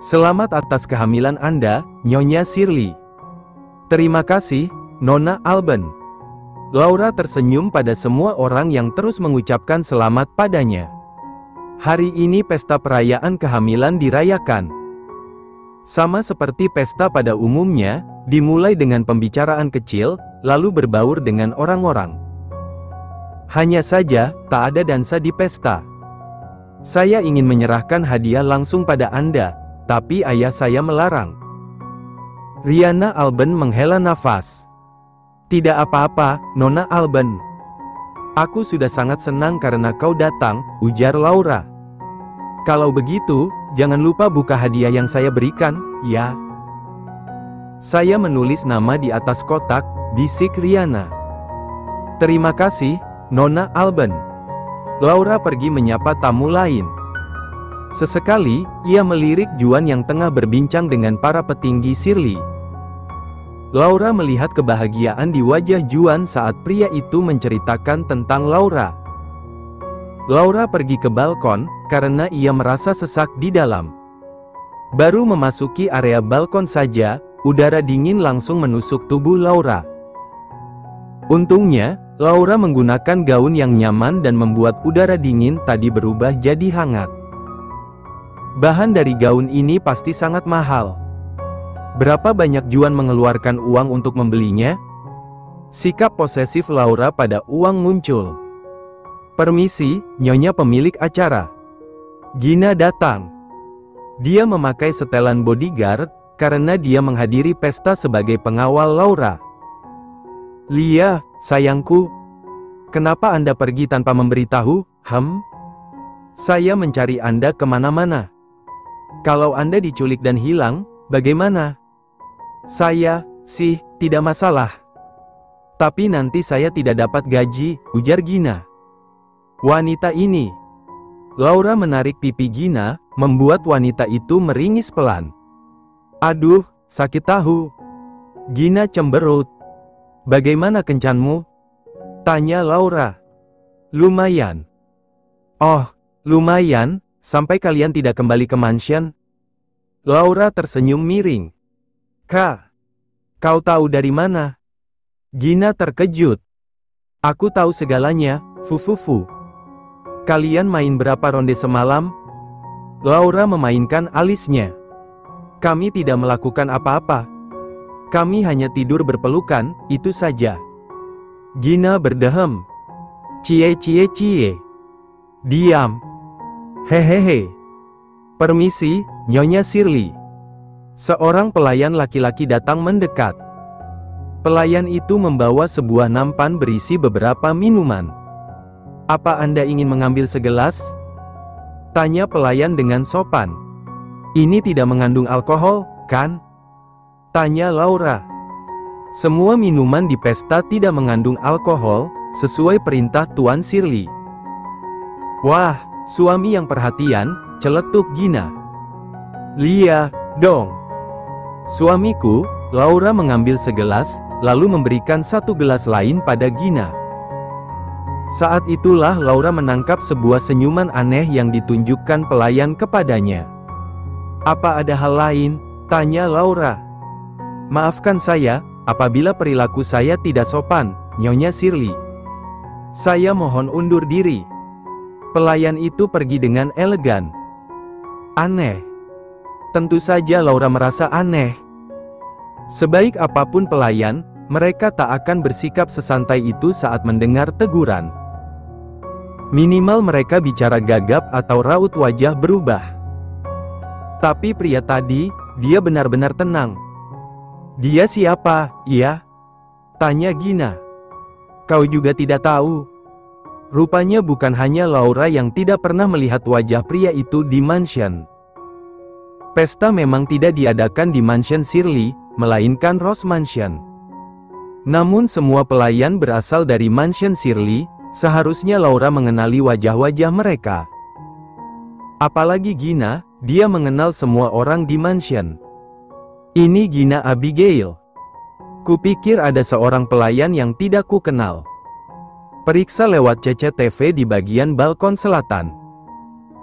Selamat atas kehamilan Anda, Nyonya Shirley. Terima kasih, Nona Alban. Laura tersenyum pada semua orang yang terus mengucapkan selamat padanya. Hari ini pesta perayaan kehamilan dirayakan. Sama seperti pesta pada umumnya, dimulai dengan pembicaraan kecil, lalu berbaur dengan orang-orang. Hanya saja, tak ada dansa di pesta. Saya ingin menyerahkan hadiah langsung pada Anda, tapi ayah saya melarang. Rihanna Alban menghela nafas. Tidak apa-apa, Nona Alban. Aku sudah sangat senang karena kau datang, ujar Laura. Kalau begitu, jangan lupa buka hadiah yang saya berikan, ya. Saya menulis nama di atas kotak, bisik Rihanna. Terima kasih, Nona Alban. Laura pergi menyapa tamu lain. Sesekali, ia melirik Juan yang tengah berbincang dengan para petinggi Shirley. Laura melihat kebahagiaan di wajah Juan saat pria itu menceritakan tentang Laura. Laura pergi ke balkon, karena ia merasa sesak di dalam. Baru memasuki area balkon saja, udara dingin langsung menusuk tubuh Laura. Untungnya, Laura menggunakan gaun yang nyaman dan membuat udara dingin tadi berubah jadi hangat. Bahan dari gaun ini pasti sangat mahal. Berapa banyak Juan mengeluarkan uang untuk membelinya? Sikap posesif Laura pada uang muncul. Permisi, Nyonya pemilik acara. Gina datang. Dia memakai setelan bodyguard, karena dia menghadiri pesta sebagai pengawal Laura. Lia, sayangku. Kenapa Anda pergi tanpa memberitahu? Saya mencari Anda kemana-mana. Kalau Anda diculik dan hilang, bagaimana? Saya, sih, tidak masalah. Tapi nanti saya tidak dapat gaji, ujar Gina. Wanita ini. Laura menarik pipi Gina, membuat wanita itu meringis pelan. Aduh, sakit tahu. Gina cemberut. Bagaimana kencanmu? Tanya Laura. Lumayan. Oh, lumayan, sampai kalian tidak kembali ke mansion? Laura tersenyum miring. Kak, kau tahu dari mana? Gina terkejut. Aku tahu segalanya, fufufu. Kalian main berapa ronde semalam? Laura memainkan alisnya. Kami tidak melakukan apa-apa. Kami hanya tidur berpelukan, itu saja. Gina berdehem. Cie. Diam. Hehehe. Permisi, Nyonya Shirley. Seorang pelayan laki-laki datang mendekat. Pelayan itu membawa sebuah nampan berisi beberapa minuman. Apa Anda ingin mengambil segelas? Tanya pelayan dengan sopan. Ini tidak mengandung alkohol, kan? Tanya Laura. Semua minuman di pesta tidak mengandung alkohol, sesuai perintah Tuan Shirley. Wah, suami yang perhatian, celetuk Gina. Lia, dong. Suamiku. Laura mengambil segelas, lalu memberikan satu gelas lain pada Gina. Saat itulah Laura menangkap sebuah senyuman aneh yang ditunjukkan pelayan kepadanya. Apa ada hal lain? Tanya Laura. Maafkan saya, apabila perilaku saya tidak sopan, Nyonya Shirley. Saya mohon undur diri. Pelayan itu pergi dengan elegan. Aneh. Tentu saja Laura merasa aneh. Sebaik apapun pelayan, mereka tak akan bersikap sesantai itu saat mendengar teguran. Minimal mereka bicara gagap atau raut wajah berubah. Tapi pria tadi, dia benar-benar tenang. Dia siapa, iya? Tanya Gina. Kau juga tidak tahu. Rupanya bukan hanya Laura yang tidak pernah melihat wajah pria itu di mansion. Pesta memang tidak diadakan di mansion Shirley, melainkan Rose Mansion. Namun semua pelayan berasal dari mansion Shirley, seharusnya Laura mengenali wajah-wajah mereka. Apalagi Gina, dia mengenal semua orang di mansion. Ini Gina Abigail. Kupikir ada seorang pelayan yang tidak ku kenal. Periksa lewat CCTV di bagian balkon selatan.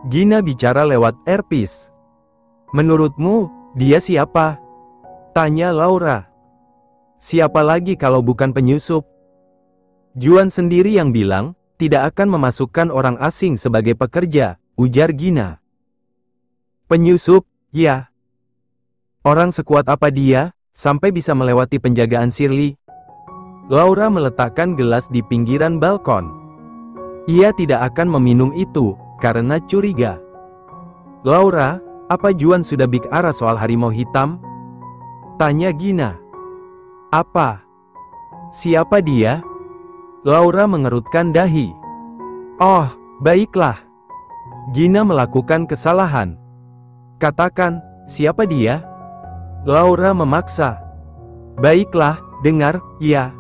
Gina bicara lewat earpiece. Menurutmu, dia siapa? Tanya Laura. Siapa lagi kalau bukan penyusup? Juan sendiri yang bilang, tidak akan memasukkan orang asing sebagai pekerja, ujar Gina. Penyusup, ya. Orang sekuat apa dia, sampai bisa melewati penjagaan Shirley? Laura meletakkan gelas di pinggiran balkon. Ia tidak akan meminum itu, karena curiga. Laura, apa Juan sudah bicara soal harimau hitam? Tanya Gina. Apa? Siapa dia? Laura mengerutkan dahi. Oh, baiklah. Gina melakukan kesalahan. Katakan, siapa dia? Laura memaksa. Baiklah, dengar, ya.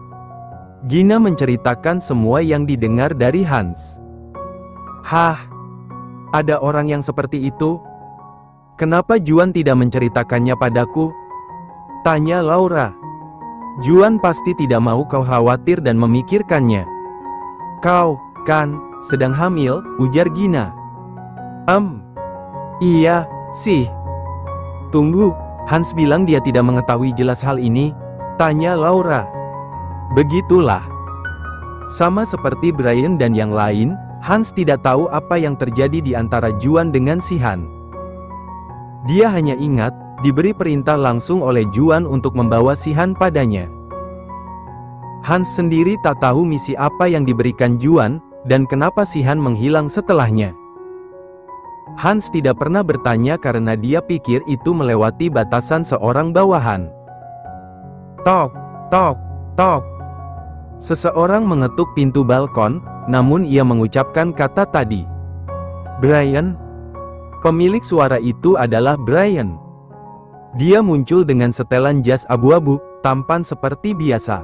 Gina menceritakan semua yang didengar dari Hans. Hah? Ada orang yang seperti itu? Kenapa Juan tidak menceritakannya padaku? Tanya Laura. Juan pasti tidak mau kau khawatir dan memikirkannya. Kau, kan, sedang hamil, ujar Gina. Iya, sih. Tunggu, Hans bilang dia tidak mengetahui jelas hal ini? Tanya Laura. Begitulah. Sama seperti Brian dan yang lain, Hans tidak tahu apa yang terjadi di antara Juan dengan si Han. Dia hanya ingat, diberi perintah langsung oleh Juan untuk membawa si Han padanya. Hans sendiri tak tahu misi apa yang diberikan Juan, dan kenapa si Han menghilang setelahnya. Hans tidak pernah bertanya karena dia pikir itu melewati batasan seorang bawahan. Tok, tok, tok. Seseorang mengetuk pintu balkon, namun ia mengucapkan kata tadi. Brian? Pemilik suara itu adalah Brian. Dia muncul dengan setelan jas abu-abu, tampan seperti biasa.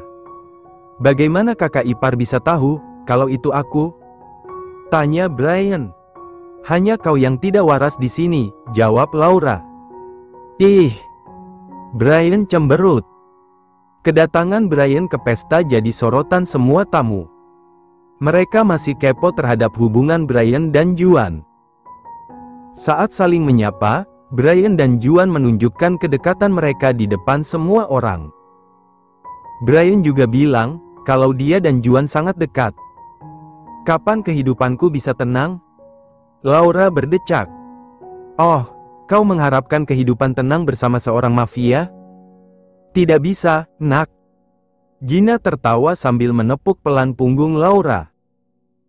Bagaimana kakak ipar bisa tahu, kalau itu aku? Tanya Brian. Hanya kau yang tidak waras di sini, jawab Laura. Ih. Brian cemberut. Kedatangan Brian ke pesta jadi sorotan semua tamu. Mereka masih kepo terhadap hubungan Brian dan Juan. Saat saling menyapa, Brian dan Juan menunjukkan kedekatan mereka di depan semua orang. Brian juga bilang, kalau dia dan Juan sangat dekat. Kapan kehidupanku bisa tenang? Laura berdecak. Oh, kau mengharapkan kehidupan tenang bersama seorang mafia? Tidak bisa, nak. Gina tertawa sambil menepuk pelan punggung Laura.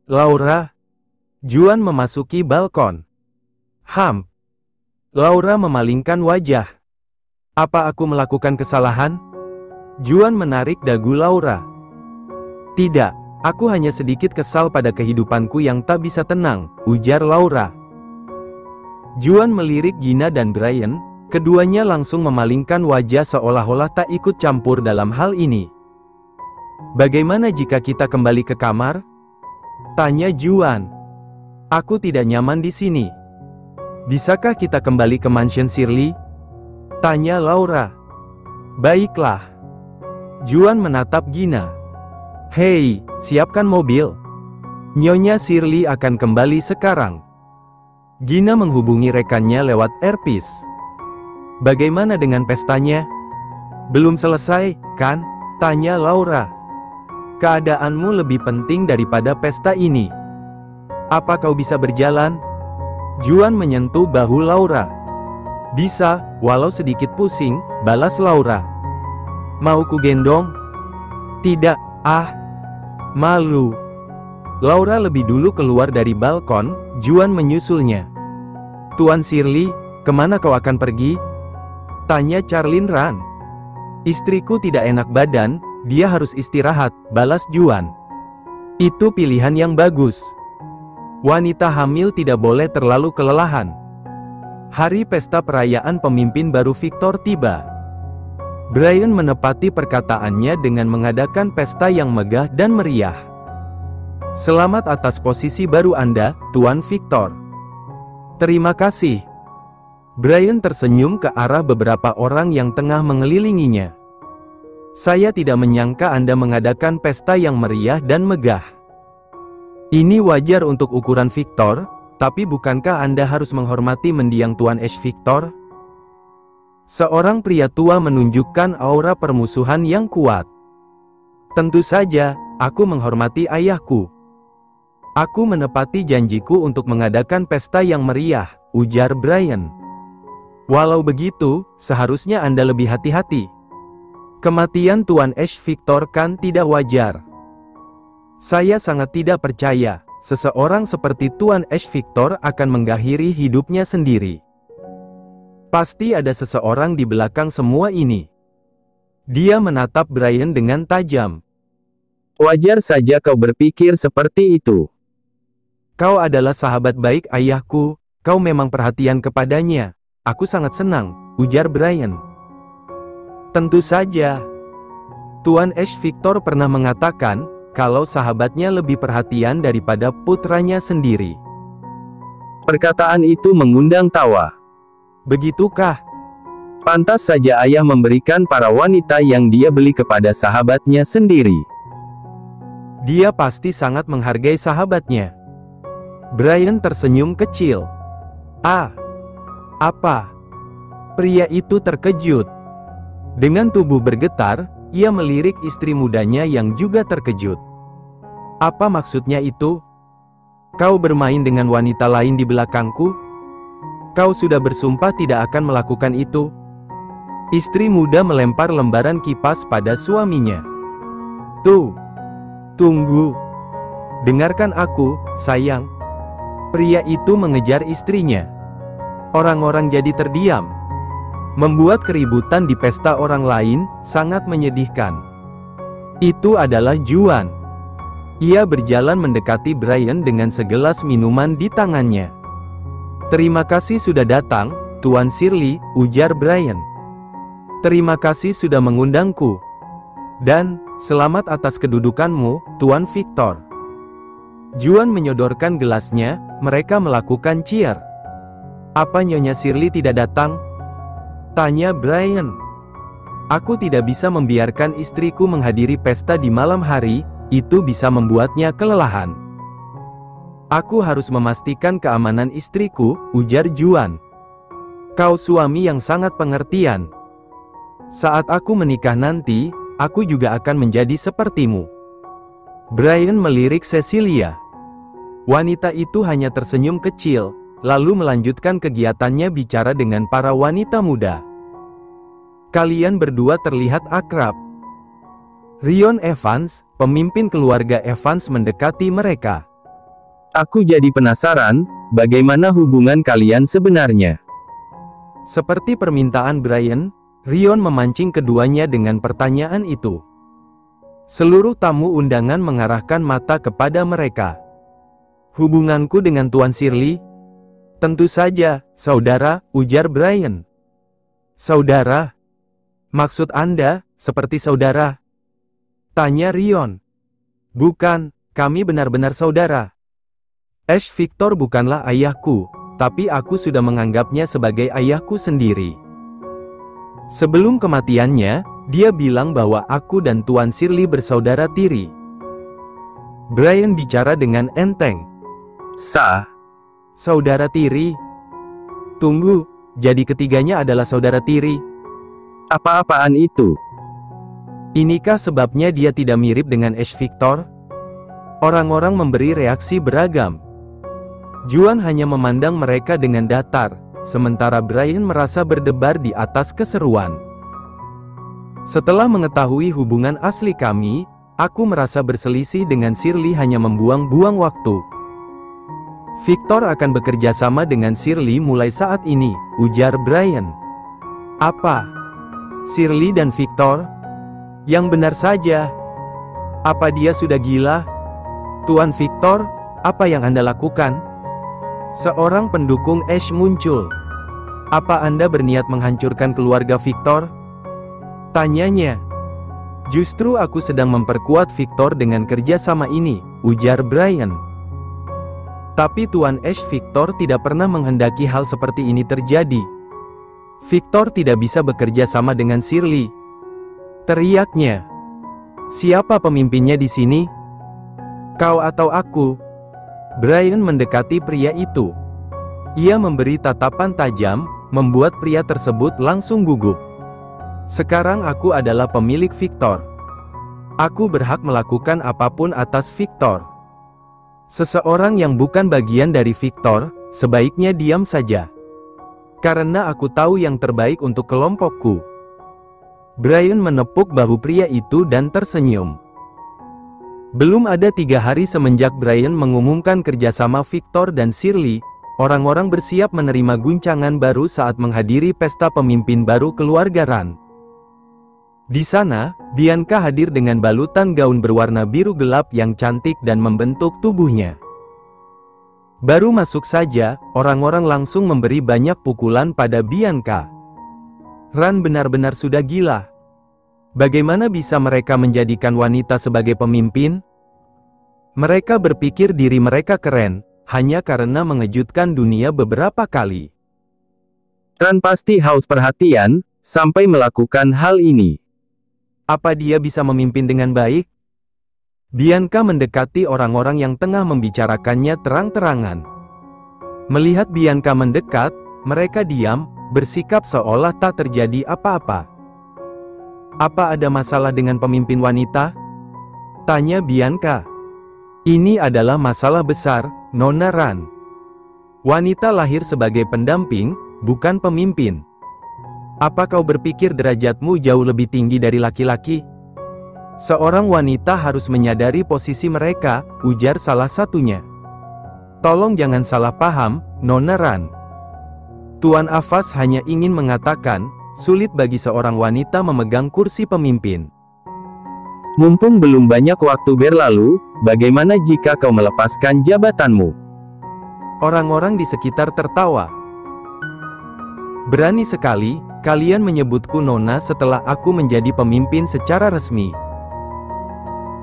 Laura. Juan memasuki balkon. Laura memalingkan wajah. Apa aku melakukan kesalahan? Juan menarik dagu Laura. Tidak, aku hanya sedikit kesal pada kehidupanku yang tak bisa tenang, ujar Laura. Juan melirik Gina dan Brian, keduanya langsung memalingkan wajah seolah-olah tak ikut campur dalam hal ini. Bagaimana jika kita kembali ke kamar? Tanya Juan. Aku tidak nyaman di sini. Bisakah kita kembali ke mansion Shirley? Tanya Laura. Baiklah. Juan menatap Gina. Hei, siapkan mobil. Nyonya Shirley akan kembali sekarang. Gina menghubungi rekannya lewat earpiece. Bagaimana dengan pestanya? Belum selesai, kan? Tanya Laura. Keadaanmu lebih penting daripada pesta ini. Apa kau bisa berjalan? Juan menyentuh bahu Laura. Bisa, walau sedikit pusing, balas Laura. Mau ku gendong? Tidak, malu. Laura lebih dulu keluar dari balkon, Juan menyusulnya. Tuan Shirley, kemana kau akan pergi? Tanya Charlene Ran. Istriku tidak enak badan, dia harus istirahat, balas Juan. Itu pilihan yang bagus. Wanita hamil tidak boleh terlalu kelelahan. Hari pesta perayaan pemimpin baru Victor tiba. Brian menepati perkataannya dengan mengadakan pesta yang megah dan meriah. Selamat atas posisi baru Anda, Tuan Victor. Terima kasih. Brian tersenyum ke arah beberapa orang yang tengah mengelilinginya. Saya tidak menyangka Anda mengadakan pesta yang meriah dan megah. Ini wajar untuk ukuran Victor, tapi bukankah Anda harus menghormati mendiang Tuan Ash Victor? Seorang pria tua menunjukkan aura permusuhan yang kuat. Tentu saja, aku menghormati ayahku. Aku menepati janjiku untuk mengadakan pesta yang meriah, ujar Brian. Walau begitu, seharusnya Anda lebih hati-hati. Kematian Tuan Ash Victor kan tidak wajar. Saya sangat tidak percaya, seseorang seperti Tuan Ash Victor akan mengakhiri hidupnya sendiri. Pasti ada seseorang di belakang semua ini. Dia menatap Brian dengan tajam. Wajar saja kau berpikir seperti itu. Kau adalah sahabat baik ayahku, kau memang perhatian kepadanya. Aku sangat senang, ujar Brian. Tentu saja. Tuan Ash Victor pernah mengatakan, kalau sahabatnya lebih perhatian daripada putranya sendiri. Perkataan itu mengundang tawa. Begitukah? Pantas saja ayah memberikan para wanita yang dia beli kepada sahabatnya sendiri. Dia pasti sangat menghargai sahabatnya. Brian tersenyum kecil. Apa? Pria itu terkejut. Dengan tubuh bergetar, ia melirik istri mudanya yang juga terkejut. Apa maksudnya itu? Kau bermain dengan wanita lain di belakangku? Kau sudah bersumpah tidak akan melakukan itu. Istri muda melempar lembaran kipas pada suaminya. Tunggu. Dengarkan aku, sayang. Pria itu mengejar istrinya. Orang-orang jadi terdiam. Membuat keributan di pesta orang lain, sangat menyedihkan. Itu adalah Juan. Ia berjalan mendekati Brian dengan segelas minuman di tangannya. Terima kasih sudah datang, Tuan Shirley, ujar Brian. Terima kasih sudah mengundangku. Dan, selamat atas kedudukanmu, Tuan Victor. Juan menyodorkan gelasnya, mereka melakukan cheer. Apa Nyonya Shirley tidak datang? Tanya Brian. Aku tidak bisa membiarkan istriku menghadiri pesta di malam hari, itu bisa membuatnya kelelahan. Aku harus memastikan keamanan istriku, ujar Juan. Kau suami yang sangat pengertian. Saat aku menikah nanti, aku juga akan menjadi sepertimu. Brian melirik Cecilia. Wanita itu hanya tersenyum kecil, lalu melanjutkan kegiatannya bicara dengan para wanita muda. Kalian berdua terlihat akrab. Rion Evans, pemimpin keluarga Evans mendekati mereka. Aku jadi penasaran, bagaimana hubungan kalian sebenarnya? Seperti permintaan Brian, Rion memancing keduanya dengan pertanyaan itu. Seluruh tamu undangan mengarahkan mata kepada mereka. Hubunganku dengan Tuan Shirley? Tentu saja, saudara, ujar Brian. Saudara? Maksud Anda, seperti saudara? Tanya Rion. Bukan, kami benar-benar saudara. Ash Victor bukanlah ayahku, tapi aku sudah menganggapnya sebagai ayahku sendiri. Sebelum kematiannya, dia bilang bahwa aku dan Tuan Shirley bersaudara tiri. Brian bicara dengan enteng. Saudara tiri? Tunggu, jadi ketiganya adalah saudara tiri? Apa-apaan itu? Inikah sebabnya dia tidak mirip dengan Ash Victor? Orang-orang memberi reaksi beragam. Juan hanya memandang mereka dengan datar, sementara Brian merasa berdebar di atas keseruan. Setelah mengetahui hubungan asli kami, aku merasa berselisih dengan Shirley hanya membuang-buang waktu. Victor akan bekerja sama dengan Shirley mulai saat ini, ujar Brian. Apa? Shirley dan Victor? Yang benar saja. Apa dia sudah gila? Tuan Victor, apa yang Anda lakukan? Seorang pendukung Ash muncul. Apa Anda berniat menghancurkan keluarga Victor? Tanyanya. Justru aku sedang memperkuat Victor dengan kerjasama ini, ujar Brian. Tapi Tuan Ash Victor tidak pernah menghendaki hal seperti ini terjadi. Victor tidak bisa bekerja sama dengan Shirley. Teriaknya. Siapa pemimpinnya di sini? Kau atau aku? Brian mendekati pria itu. Ia memberi tatapan tajam, membuat pria tersebut langsung gugup. Sekarang aku adalah pemilik Victor. Aku berhak melakukan apapun atas Victor. Seseorang yang bukan bagian dari Victor, sebaiknya diam saja. Karena aku tahu yang terbaik untuk kelompokku. Brian menepuk bahu pria itu dan tersenyum. Belum ada 3 hari semenjak Brian mengumumkan kerjasama Victor dan Shirley, orang-orang bersiap menerima guncangan baru saat menghadiri pesta pemimpin baru keluarga Ran. Di sana, Bianca hadir dengan balutan gaun berwarna biru gelap yang cantik dan membentuk tubuhnya. Baru masuk saja, orang-orang langsung memberi banyak pukulan pada Bianca. Ran benar-benar sudah gila. Bagaimana bisa mereka menjadikan wanita sebagai pemimpin? Mereka berpikir diri mereka keren, hanya karena mengejutkan dunia beberapa kali. Ran pasti haus perhatian, sampai melakukan hal ini. Apa dia bisa memimpin dengan baik? Bianca mendekati orang-orang yang tengah membicarakannya terang-terangan. Melihat Bianca mendekat, mereka diam, bersikap seolah tak terjadi apa-apa. Apa ada masalah dengan pemimpin wanita? Tanya Bianca. Ini adalah masalah besar, Nona Ran. Wanita lahir sebagai pendamping, bukan pemimpin. Apa kau berpikir derajatmu jauh lebih tinggi dari laki-laki? Seorang wanita harus menyadari posisi mereka, ujar salah satunya. Tolong jangan salah paham, Nona Ran. Tuan Afas hanya ingin mengatakan, sulit bagi seorang wanita memegang kursi pemimpin. Mumpung belum banyak waktu berlalu, bagaimana jika kau melepaskan jabatanmu? Orang-orang di sekitar tertawa. Berani sekali, kalian menyebutku Nona setelah aku menjadi pemimpin secara resmi.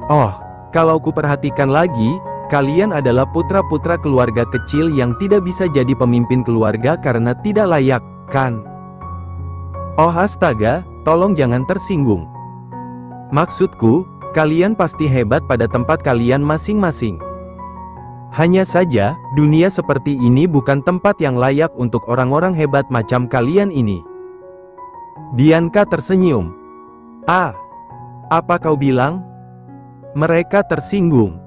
Oh, kalau kuperhatikan lagi, kalian adalah putra-putra keluarga kecil yang tidak bisa jadi pemimpin keluarga karena tidak layak, kan? Oh astaga, tolong jangan tersinggung. Maksudku, kalian pasti hebat pada tempat kalian masing-masing. Hanya saja, dunia seperti ini bukan tempat yang layak untuk orang-orang hebat macam kalian ini. Bianca tersenyum. Ah, apa kau bilang? Mereka tersinggung.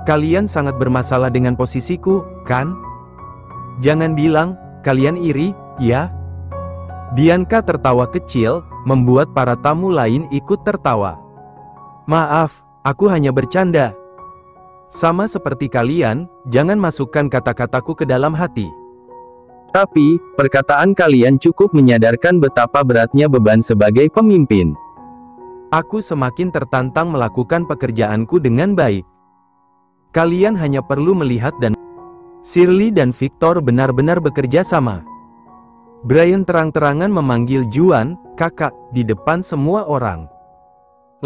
Kalian sangat bermasalah dengan posisiku, kan? Jangan bilang, kalian iri, ya? Bianca tertawa kecil, membuat para tamu lain ikut tertawa. Maaf, aku hanya bercanda. Sama seperti kalian, jangan masukkan kata-kataku ke dalam hati. Tapi, perkataan kalian cukup menyadarkan betapa beratnya beban sebagai pemimpin. Aku semakin tertantang melakukan pekerjaanku dengan baik. Kalian hanya perlu melihat dan Shirley dan Victor benar-benar bekerja sama. Brian terang-terangan memanggil Juan, kakak, di depan semua orang.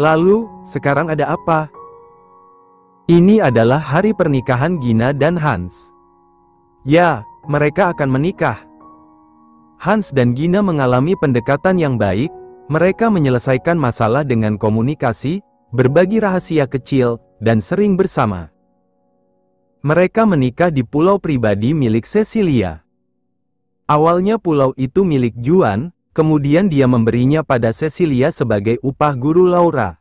Lalu, sekarang ada apa? Ini adalah hari pernikahan Gina dan Hans. Ya, mereka akan menikah. Hans dan Gina mengalami pendekatan yang baik, mereka menyelesaikan masalah dengan komunikasi, berbagi rahasia kecil, dan sering bersama. Mereka menikah di pulau pribadi milik Cecilia. Awalnya pulau itu milik Juan, kemudian dia memberinya pada Cecilia sebagai upah guru Laura.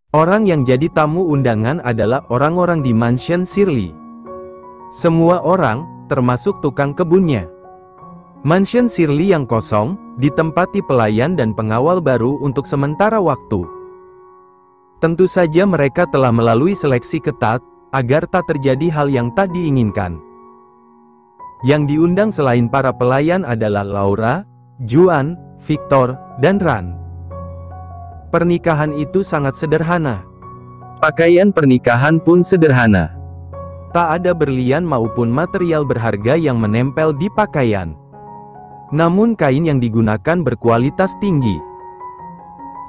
Orang yang jadi tamu undangan adalah orang-orang di mansion Shirley. Semua orang, termasuk tukang kebunnya. Mansion Shirley yang kosong, ditempati pelayan dan pengawal baru untuk sementara waktu. Tentu saja mereka telah melalui seleksi ketat, agar tak terjadi hal yang tak diinginkan. Yang diundang selain para pelayan adalah Laura, Juan, Victor, dan Ran. Pernikahan itu sangat sederhana. Pakaian pernikahan pun sederhana. Tak ada berlian maupun material berharga yang menempel di pakaian. Namun kain yang digunakan berkualitas tinggi.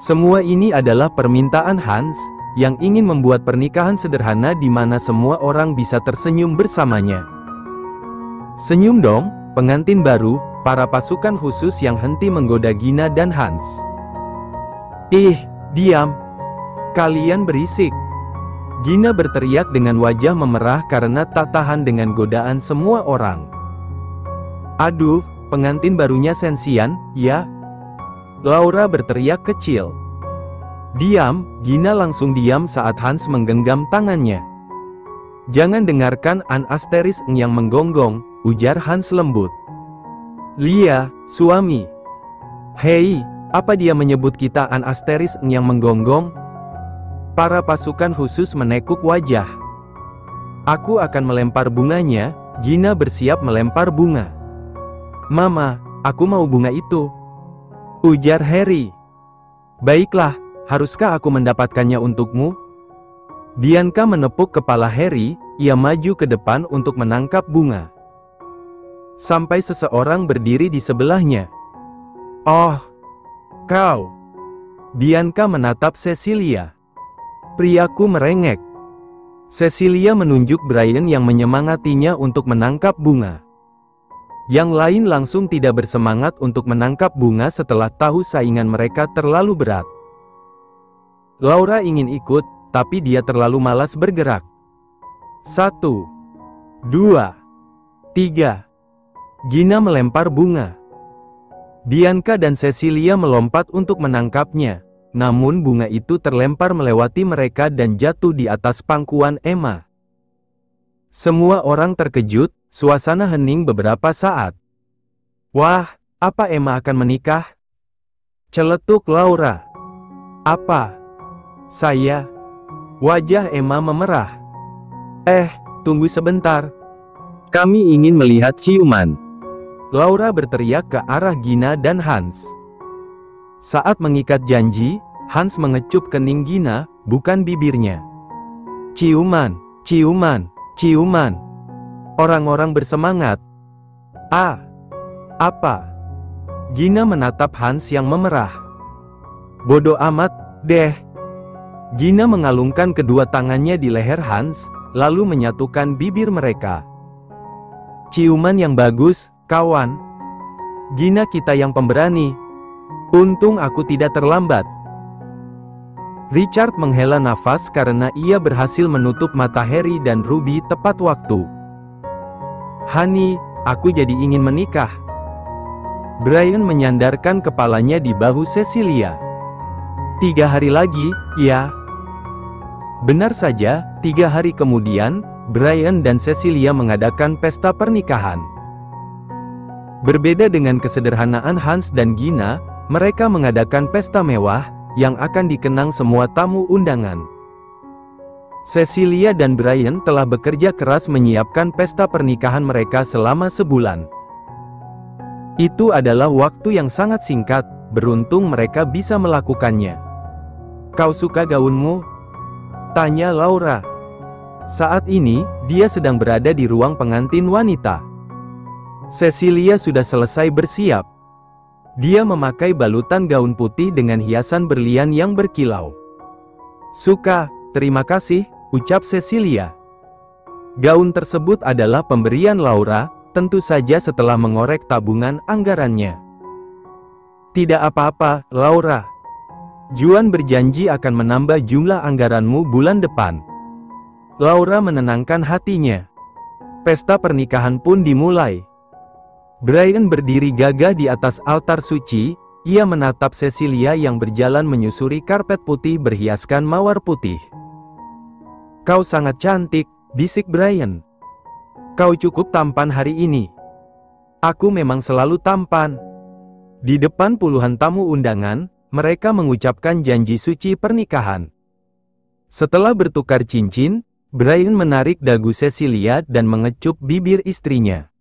Semua ini adalah permintaan Hans, yang ingin membuat pernikahan sederhana di mana semua orang bisa tersenyum bersamanya. Senyum dong, pengantin baru, para pasukan khusus yang henti menggoda Gina dan Hans. Ih, diam. Kalian berisik. Gina berteriak dengan wajah memerah karena tak tahan dengan godaan semua orang. Aduh, pengantin barunya Sensian, ya?" Laura berteriak kecil. "Diam!" Gina langsung diam saat Hans menggenggam tangannya. "Jangan dengarkan Anastaris yang menggonggong," ujar Hans lembut. "Lia, suami." "Hei, apa dia menyebut kita Anastaris yang menggonggong?" Para pasukan khusus menekuk wajah. "Aku akan melempar bunganya." Gina bersiap melempar bunga. "Mama, aku mau bunga itu," ujar Harry. "Baiklah, haruskah aku mendapatkannya untukmu?" Bianca menepuk kepala Harry, ia maju ke depan untuk menangkap bunga. Sampai seseorang berdiri di sebelahnya. "Oh, kau!" Bianca menatap Cecilia. "Priaku merengek." Cecilia menunjuk Brian yang menyemangatinya untuk menangkap bunga. Yang lain langsung tidak bersemangat untuk menangkap bunga setelah tahu saingan mereka terlalu berat. Laura ingin ikut, tapi dia terlalu malas bergerak. 1, 2, 3. Gina melempar bunga. Bianca dan Cecilia melompat untuk menangkapnya. Namun bunga itu terlempar melewati mereka dan jatuh di atas pangkuan Emma. Semua orang terkejut, suasana hening beberapa saat. "Wah, apa Emma akan menikah?" celetuk Laura. "Apa? Saya?" Wajah Emma memerah. Tunggu sebentar. Kami ingin melihat ciuman." Laura berteriak ke arah Gina dan Hans. Saat mengikat janji, Hans mengecup kening Gina, bukan bibirnya. "Ciuman, ciuman, ciuman." Orang-orang bersemangat. Apa?" Gina menatap Hans yang memerah. "Bodoh amat, deh." Gina mengalungkan kedua tangannya di leher Hans, lalu menyatukan bibir mereka. "Ciuman yang bagus, kawan. Gina kita yang pemberani. Untung aku tidak terlambat." Richard menghela nafas karena ia berhasil menutup mata Harry dan Ruby tepat waktu. "Honey, aku jadi ingin menikah." Brian menyandarkan kepalanya di bahu Cecilia. 3 hari lagi, ya?" Benar saja, 3 hari kemudian, Brian dan Cecilia mengadakan pesta pernikahan. Berbeda dengan kesederhanaan Hans dan Gina, mereka mengadakan pesta mewah, yang akan dikenang semua tamu undangan. Cecilia dan Brian telah bekerja keras menyiapkan pesta pernikahan mereka selama sebulan. Itu adalah waktu yang sangat singkat, beruntung mereka bisa melakukannya. "Kau suka gaunmu?" tanya Laura. Saat ini, dia sedang berada di ruang pengantin wanita. Cecilia sudah selesai bersiap. Dia memakai balutan gaun putih dengan hiasan berlian yang berkilau. "Suka, terima kasih," ucap Cecilia. Gaun tersebut adalah pemberian Laura, tentu saja setelah mengorek tabungan anggarannya. "Tidak apa-apa, Laura. Juan berjanji akan menambah jumlah anggaranmu bulan depan." Laura menenangkan hatinya. Pesta pernikahan pun dimulai. Brian berdiri gagah di atas altar suci, ia menatap Cecilia yang berjalan menyusuri karpet putih berhiaskan mawar putih. "Kau sangat cantik," bisik Brian. "Kau cukup tampan hari ini." "Aku memang selalu tampan." Di depan puluhan tamu undangan, mereka mengucapkan janji suci pernikahan. Setelah bertukar cincin, Brian menarik dagu Cecilia dan mengecup bibir istrinya.